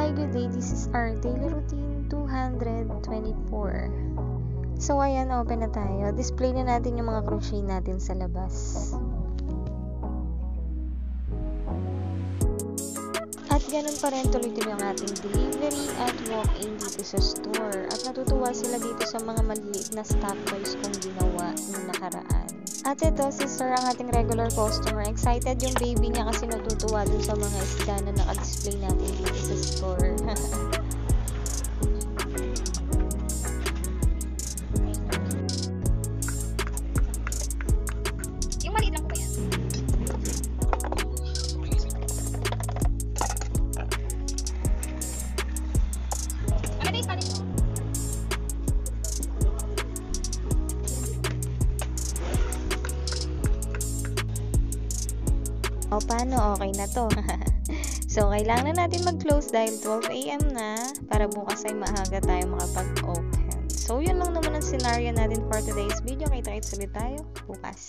Hi, good day. This is our daily routine 224. So, ayan, open na tayo. Display na natin yung mga crochet natin sa labas. At ganun pa rin tuloy-tuloy ang ating delivery at walk-in dito sa store. At natutuwa sila dito sa mga maliliit na stock toys kong ginawa nung nakaraan. At ito, si Sir, ang ating regular customer. Excited yung baby niya kasi natutuwa dun sa mga isda na naka-display natin dito sa store. Yung maliit lang po ba yan? Malagay pa rin po. O, paano? Okay na to. So, kailangan na natin mag-close dahil 12 AM na para bukas ay maaga tayo makapag-open. So, yun lang naman ang scenario natin for today's video. Kita-kits ulit tayo bukas.